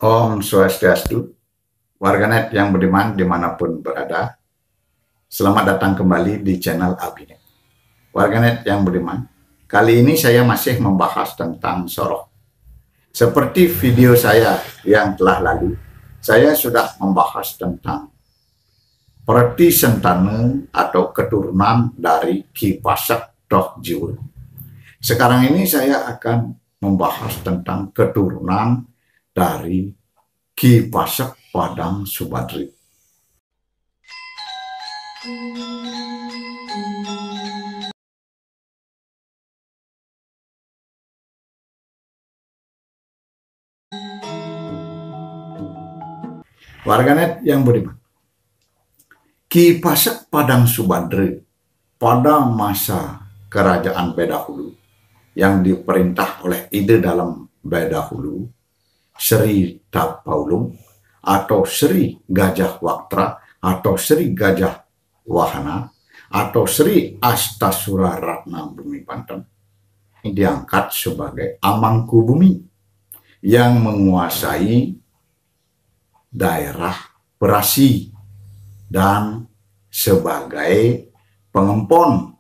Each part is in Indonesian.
Om Swastiastu, warganet yang beriman dimanapun berada. Selamat datang kembali di channel Abinet. Warganet yang beriman, kali ini saya masih membahas tentang soroh. Seperti video saya yang telah lalu, saya sudah membahas tentang Preti Sentane atau keturunan dari Ki Pasak Doh Jiwe. Sekarang ini saya akan membahas tentang keturunan dari Ki Pasak Padang Subadri. Warganet yang beriman, Ki Pasak Padang Subadri pada masa kerajaan Bedahulu yang diperintah oleh Ide Dalam Bedahulu, Sri Tapaulung atau Sri Gajah Waktra atau Sri Gajah Wahana atau Sri Astasura Ratna Bumi Banten diangkat sebagai Amangku Bumi yang menguasai daerah Perasi dan sebagai pengempon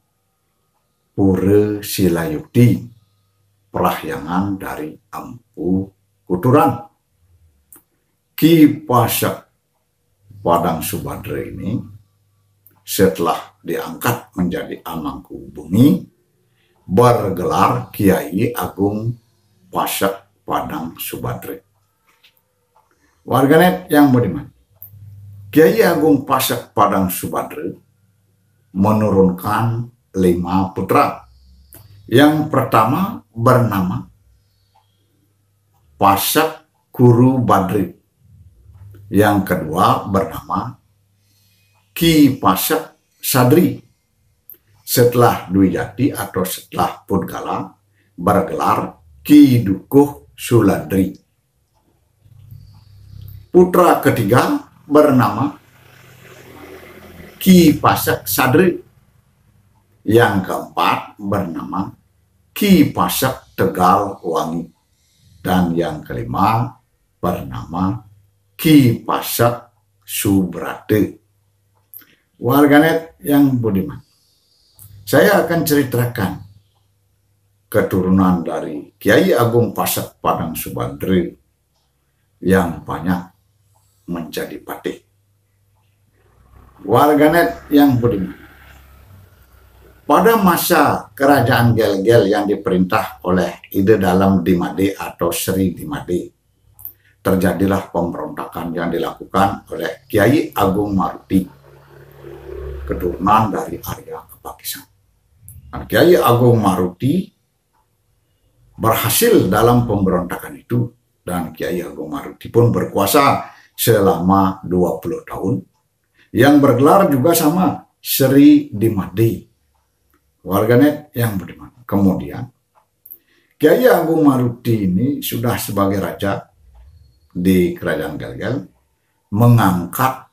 Pura Silayukti, perahyangan dari Empu Kuturan. Ki Pasak Padang Subadri ini setelah diangkat menjadi Amangku Bumi bergelar Kiai Agung Pasak Padang Subadri. Warganet yang beriman, Kiai Agung Pasak Padang Subadri menurunkan 5 putra. Yang pertama bernama Pasak Guru Badri. Yang kedua bernama Ki Pasak Sadri. Setelah Dwijati atau setelah Pudgala bergelar Ki Dukuh Suladri. Putra ketiga bernama Ki Pasak Sadri. Yang keempat bernama Ki Pasak Tegal Wangi. Dan yang kelima bernama Ki Pasak Subrate. Warganet yang budiman, saya akan ceritakan keturunan dari Kiai Agung Pasak Padang Subadri yang banyak menjadi patih. Warganet yang budiman, pada masa kerajaan Gel-Gel yang diperintah oleh Ide Dalam Dimade atau Sri Dimade, terjadilah pemberontakan yang dilakukan oleh Kiai Agung Maruti, keturunan dari Arya Kepakisan. Nah, Kiai Agung Maruti berhasil dalam pemberontakan itu, dan Kiai Agung Maruti pun berkuasa selama 20 tahun, yang bergelar juga sama Sri Dimade. Warganet yang beriman, kemudian Kiai Agung Maruti ini sudah sebagai raja di kerajaan Gel-Gel mengangkat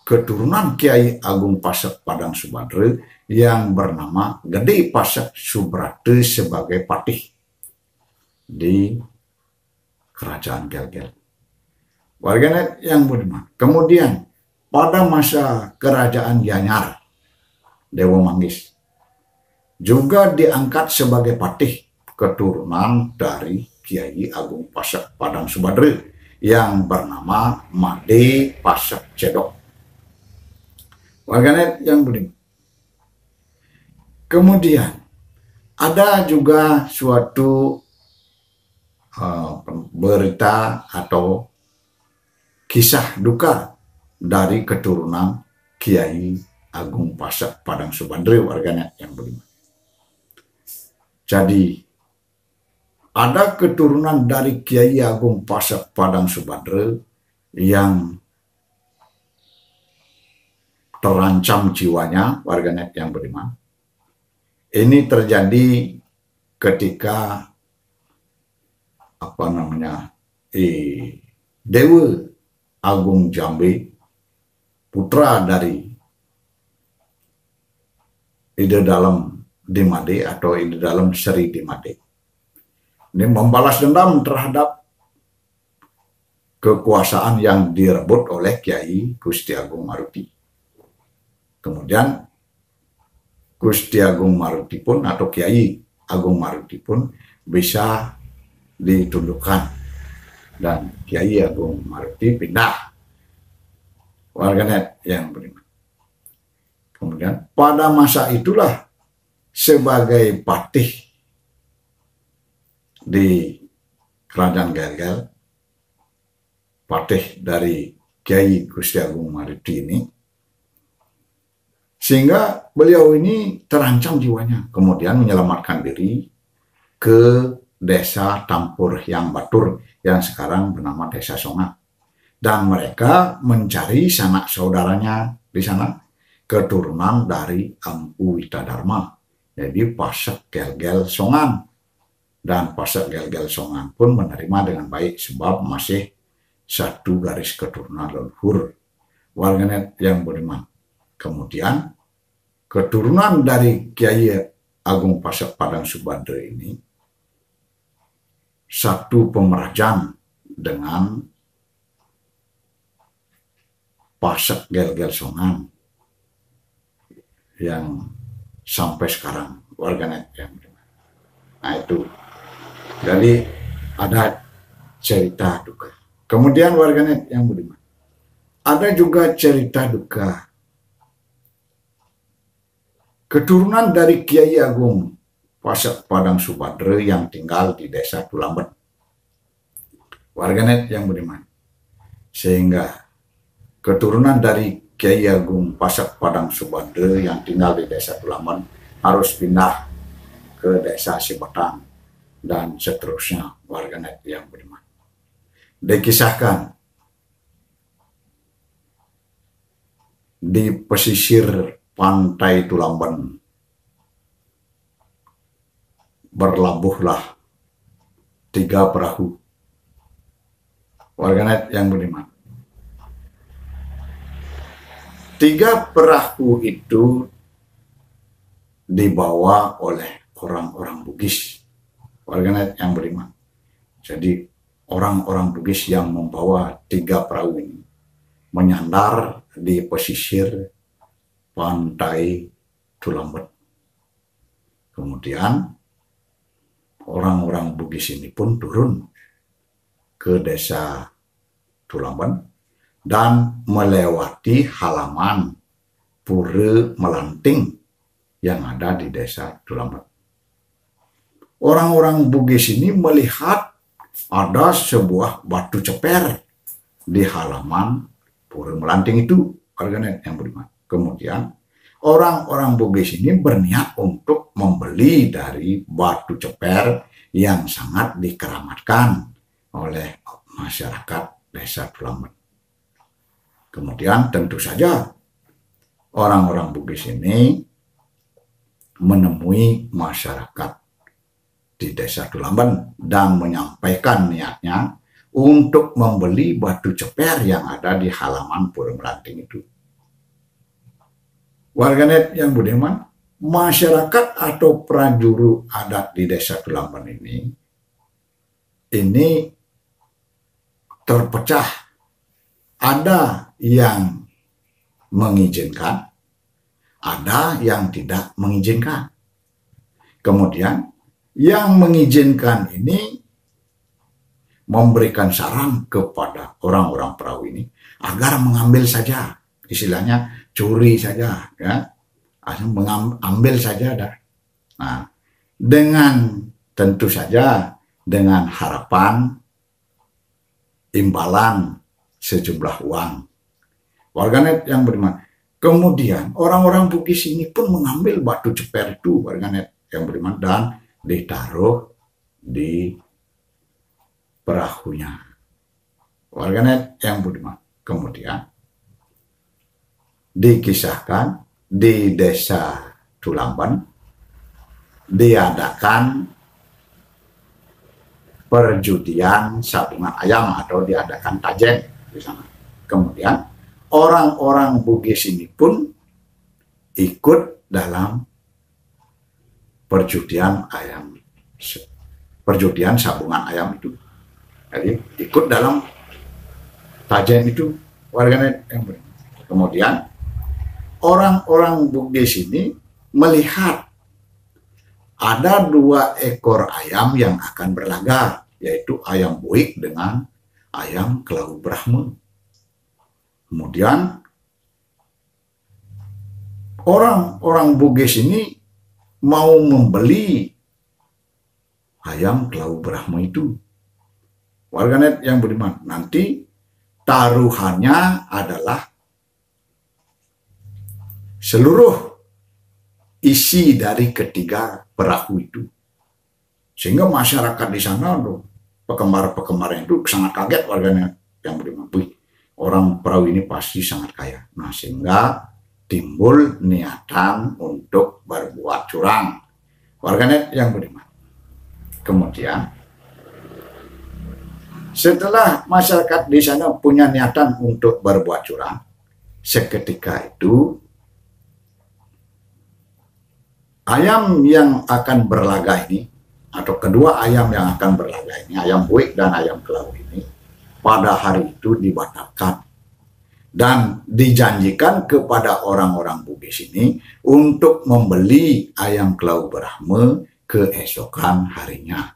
keturunan Kiai Agung Pasak Padang Subadri yang bernama Gede Pasak Subrate sebagai patih di kerajaan Gel-Gel. Warganet yang beriman, kemudian pada masa kerajaan Gianyar, Dewa Manggis juga diangkat sebagai patih keturunan dari Kiai Agung Pasak Padang Subadri yang bernama Made Pasak Cedok. Warganet yang beriman, kemudian ada juga suatu berita atau kisah duka dari keturunan Kiai Agung Pasak Padang Subadri. Warganet yang beriman, jadi ada keturunan dari Kiai Agung Pasak Padang Subadri yang terancam jiwanya. Warganet yang beriman, ini terjadi ketika Dewa Agung Jambe, putra dari Ide Dalam Dimade atau Ide Dalam Sri Dimade, ini membalas dendam terhadap kekuasaan yang direbut oleh Kiai Gusti Agung Maruti. Kemudian Gusti Agung Maruti pun atau Kiai Agung Maruti pun bisa ditundukkan dan Kiai Agung Maruti pindah. Warganet yang beriman. Kemudian pada masa itulah sebagai patih di Kerajaan Gelgel, patih dari Kiai Gusti Agung Maruti ini, sehingga beliau ini terancam jiwanya, kemudian menyelamatkan diri ke desa Tampur Hyang Batur yang sekarang bernama Desa Songa. Dan mereka mencari sanak saudaranya di sana, keturunan dari Ampu Witadharma, jadi Pasek Gelgel Songan. Dan Pasek Gelgel Songan pun menerima dengan baik sebab masih satu garis keturunan leluhur. Warganet yang beriman. Kemudian keturunan dari Kiai Agung Pasek Padang Subandre ini satu pemerajan dengan Pasek Gelgel Songan yang sampai sekarang warganet yang beriman. Nah itu, jadi ada cerita duka. Kemudian warganet yang beriman, ada juga cerita duka keturunan dari Kiai Agung Pasek Padang Subandre yang tinggal di Desa Tulamben. Warganet yang beriman, sehingga keturunan dari Kiai Agung Pasek Padang Subandre yang tinggal di Desa Tulamben harus pindah ke Desa Sibatang dan seterusnya. Warganet yang beriman, dikisahkan di pesisir pantai Tulamben berlabuhlah 3 perahu. Warganet yang beriman, 3 perahu itu dibawa oleh orang-orang Bugis. Warganet yang beriman, jadi orang-orang Bugis yang membawa 3 perahu ini menyandar di pesisir pantai Tulamben. Kemudian orang-orang Bugis ini pun turun ke Desa Tulamben dan melewati halaman Pura Melanting yang ada di Desa Tulamben. Orang-orang Bugis ini melihat ada sebuah batu ceper di halaman Pura Melanting itu, warganet yang beriman. Kemudian orang-orang Bugis ini berniat untuk membeli dari batu ceper yang sangat dikeramatkan oleh masyarakat Desa Tulamben. Kemudian tentu saja orang-orang Bugis ini menemui masyarakat di Desa Tulamben dan menyampaikan niatnya untuk membeli batu ceper yang ada di halaman Pura Melanting itu. Warganet yang budiman, masyarakat atau prajuru adat di Desa Tulamben ini terpecah. Ada yang mengizinkan, ada yang tidak mengizinkan. Kemudian yang mengizinkan ini memberikan saran kepada orang-orang perahu ini agar mengambil saja, istilahnya curi saja, ya, mengambil saja dah. Nah, dengan tentu saja dengan harapan imbalan sejumlah uang. Warganet yang beriman. Kemudian orang-orang Bugis ini pun mengambil batu ceper itu, warganet yang beriman, dan ditaruh di perahunya. Warganet yang beriman. Kemudian dikisahkan di Desa Tulamben diadakan perjudian sabungan ayam atau diadakan tajen di sana. Kemudian orang-orang Bugis ini pun ikut dalam perjudian sabungan ayam itu. Jadi ikut dalam Tajen itu warganet yang beriman. Kemudian orang-orang Bugis ini melihat ada 2 ekor ayam yang akan berlaga, yaitu ayam buik dengan ayam Kelau Brahma. Kemudian orang-orang Bugis ini mau membeli ayam Kelau Brahma itu. Warganet yang beriman, nanti taruhannya adalah seluruh isi dari ketiga perahu itu. Sehingga masyarakat di sana, pekembar-pekembar itu sangat kaget warganya yang beriman. Orang perahu ini pasti sangat kaya. Nah, sehingga timbul niatan untuk berbuat curang. Warganet yang beriman. Kemudian, setelah masyarakat di sana punya niatan untuk berbuat curang, seketika itu ayam yang akan berlaga ini, atau kedua ayam yang akan berlaga ini, ayam buik dan ayam kelau ini, pada hari itu dibatalkan. Dan dijanjikan kepada orang-orang Bugis ini untuk membeli ayam Kelau Brahma keesokan harinya.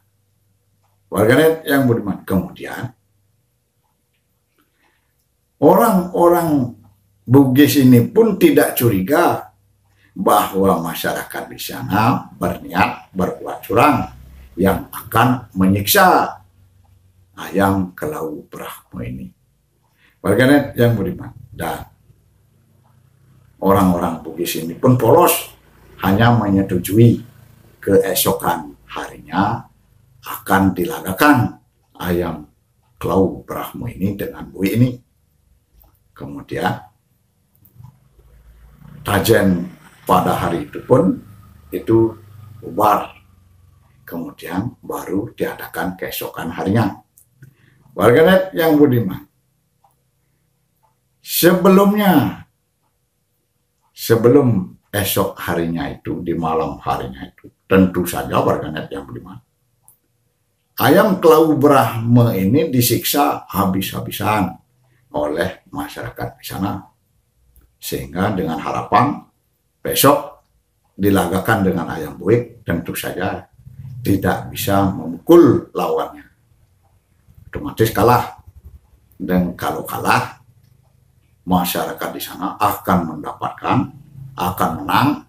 Warganet yang beriman. Kemudian orang-orang Bugis ini pun tidak curiga bahwa masyarakat di sana berniat berbuat curang yang akan menyiksa ayam Kelau Brahma ini. Warganet yang beriman. Dan orang-orang Bugis ini pun polos, hanya menyetujui keesokan harinya akan dilagakan ayam Kelau Brahma ini dengan buik ini. Kemudian tajen pada hari itu pun itu bubar. Kemudian baru diadakan keesokan harinya. Warganet yang budiman, sebelum esok harinya itu, di malam harinya itu, tentu saja warganet yang budiman, ayam Kelau Brahma ini disiksa habis-habisan oleh masyarakat di sana. Sehingga dengan harapan besok dilagakan dengan ayam buik, tentu saja tidak bisa memukul lawannya. Otomatis kalah. Dan kalau kalah, masyarakat di sana akan menang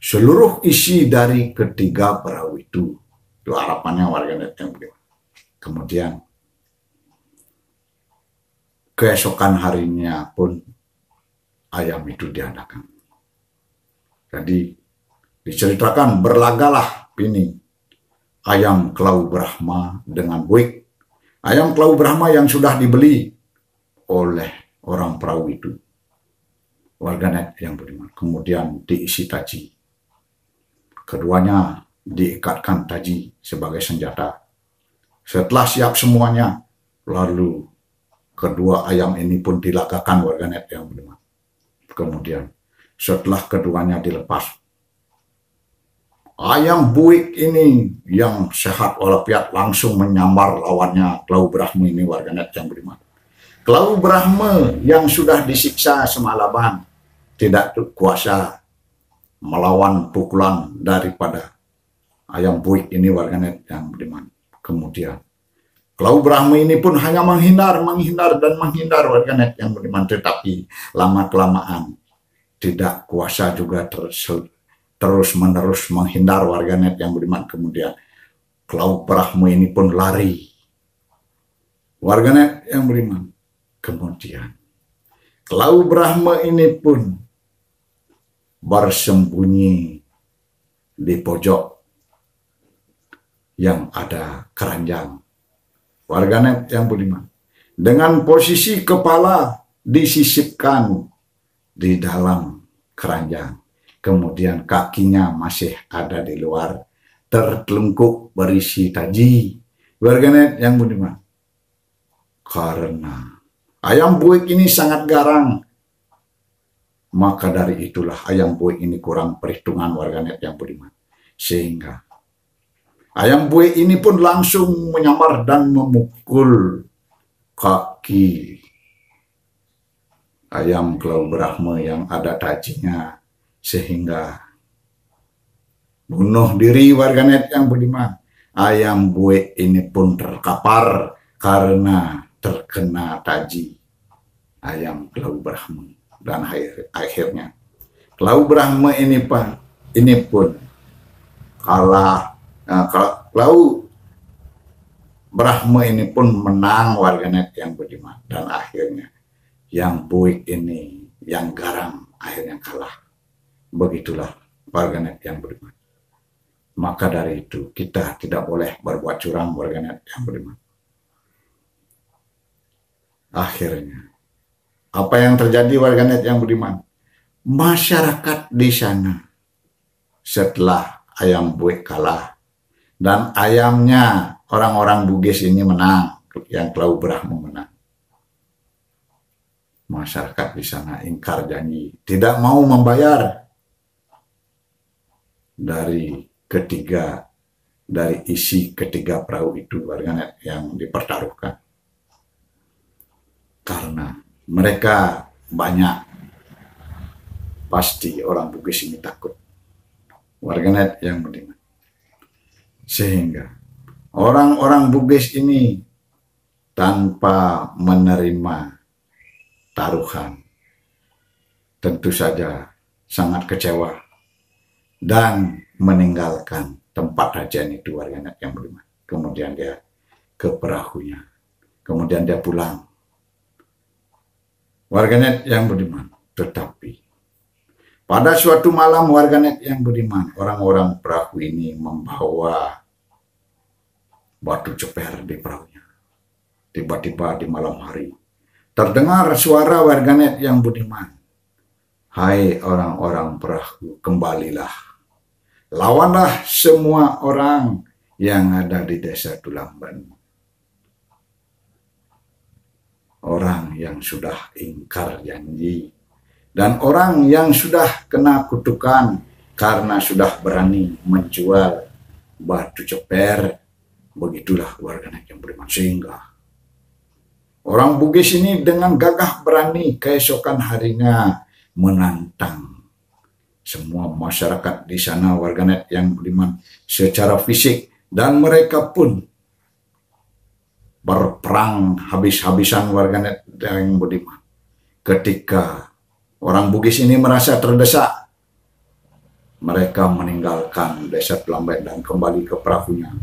seluruh isi dari ketiga perahu itu. Itu harapannya warganet yang beriman. Kemudian keesokan harinya pun ayam itu diadakan. Jadi diceritakan berlagalah ini ayam Kelau Brahma dengan buik. Ayam Kelau Brahma yang sudah dibeli oleh orang perahu itu. Warganet yang beriman. Kemudian diisi taji. Keduanya diikatkan taji sebagai senjata. Setelah siap semuanya, lalu kedua ayam ini pun dilagakan warganet yang beriman. Kemudian setelah keduanya dilepas, ayam buik ini yang sehat walafiat langsung menyambar lawannya Kelau Brahma ini warganet yang beriman. Kelau Brahma yang sudah disiksa semalaman tidak kuasa melawan pukulan daripada ayam buik ini warganet yang beriman. Kemudian Kelau Brahma ini pun hanya menghindar warganet yang beriman, tetapi lama-kelamaan tidak kuasa juga terus-menerus menghindar warganet yang beriman. Kemudian Kelau Brahma ini pun lari. Warganet yang beriman. Kemudian Kelau Brahma ini pun bersembunyi di pojok yang ada keranjang. Warganet yang beriman. Dengan posisi kepala disisipkan di dalam keranjang. Kemudian kakinya masih ada di luar, tertelungkup berisi taji. Warganet yang beriman. Karena ayam buik ini sangat garang, maka dari itulah ayam buik ini kurang perhitungan warganet yang beriman. Sehingga ayam buik ini pun langsung menyamar dan memukul kaki ayam Klau Brahma yang ada tajinya, sehingga bunuh diri warganet yang budiman. Ayam buik ini pun terkapar karena terkena taji ayam Klau Brahma. Dan akhirnya Klau Brahma ini pun kalah. Klau Brahma ini pun menang warganet yang budiman. Dan akhirnya yang buik ini, yang garam, akhirnya kalah. Begitulah warganet yang budiman. Maka dari itu kita tidak boleh berbuat curang warganet yang budiman. Akhirnya apa yang terjadi warganet yang budiman? Masyarakat di sana setelah ayam buik kalah dan ayamnya orang-orang Bugis ini menang, yang Klau Brahma menang. Masyarakat di sana ingkar janji, tidak mau membayar dari isi ketiga perahu itu warganet yang dipertaruhkan. Karena mereka banyak, pasti orang Bugis ini takut warganet yang budiman. Sehingga orang-orang Bugis ini tanpa menerima taruhan tentu saja sangat kecewa dan meninggalkan tempat rajian itu warganet yang budiman. Kemudian dia ke perahunya, kemudian dia pulang warganet yang budiman. Tetapi pada suatu malam warganet yang budiman, orang-orang perahu ini membawa batu ceper di perahunya. Tiba-tiba di malam hari terdengar suara warganet yang budiman. Hai orang-orang perahu, kembalilah. Lawanlah semua orang yang ada di desa Tulamben. Orang yang sudah ingkar janji dan orang yang sudah kena kutukan karena sudah berani menjual batu ceper. Begitulah warganet yang budiman. Sehingga orang Bugis ini dengan gagah berani keesokan harinya menantang semua masyarakat di sana warganet yang budiman secara fisik, dan mereka pun berperang habis-habisan warganet yang budiman. Ketika orang Bugis ini merasa terdesak, mereka meninggalkan desa Tulamben dan kembali ke perahunya.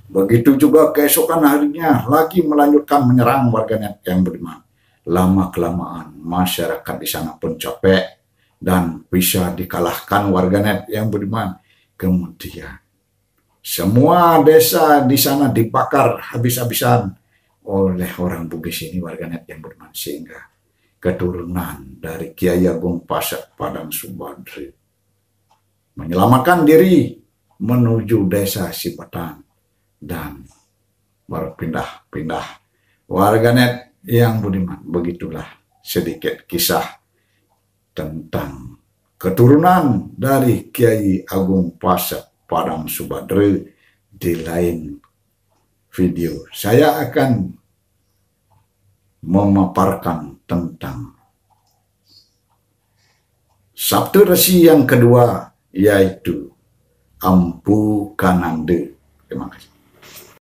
Begitu juga keesokan harinya lagi melanjutkan menyerang warganet yang budiman. Lama-kelamaan masyarakat di sana pun capek dan bisa dikalahkan warganet yang budiman. Kemudian semua desa di sana dibakar habis-habisan oleh orang Bugis ini warganet yang budiman. Sehingga keturunan dari Kiai Agung Pasak Padang Subadri menyelamatkan diri menuju desa Sibatan dan berpindah-pindah warganet yang budiman. Begitulah sedikit kisah tentang keturunan dari Kiai Agung Pasak Padang Subadri. Di lain video saya akan memaparkan tentang Sabtu Resi yang kedua, yaitu Ampu Kanande. Terima kasih.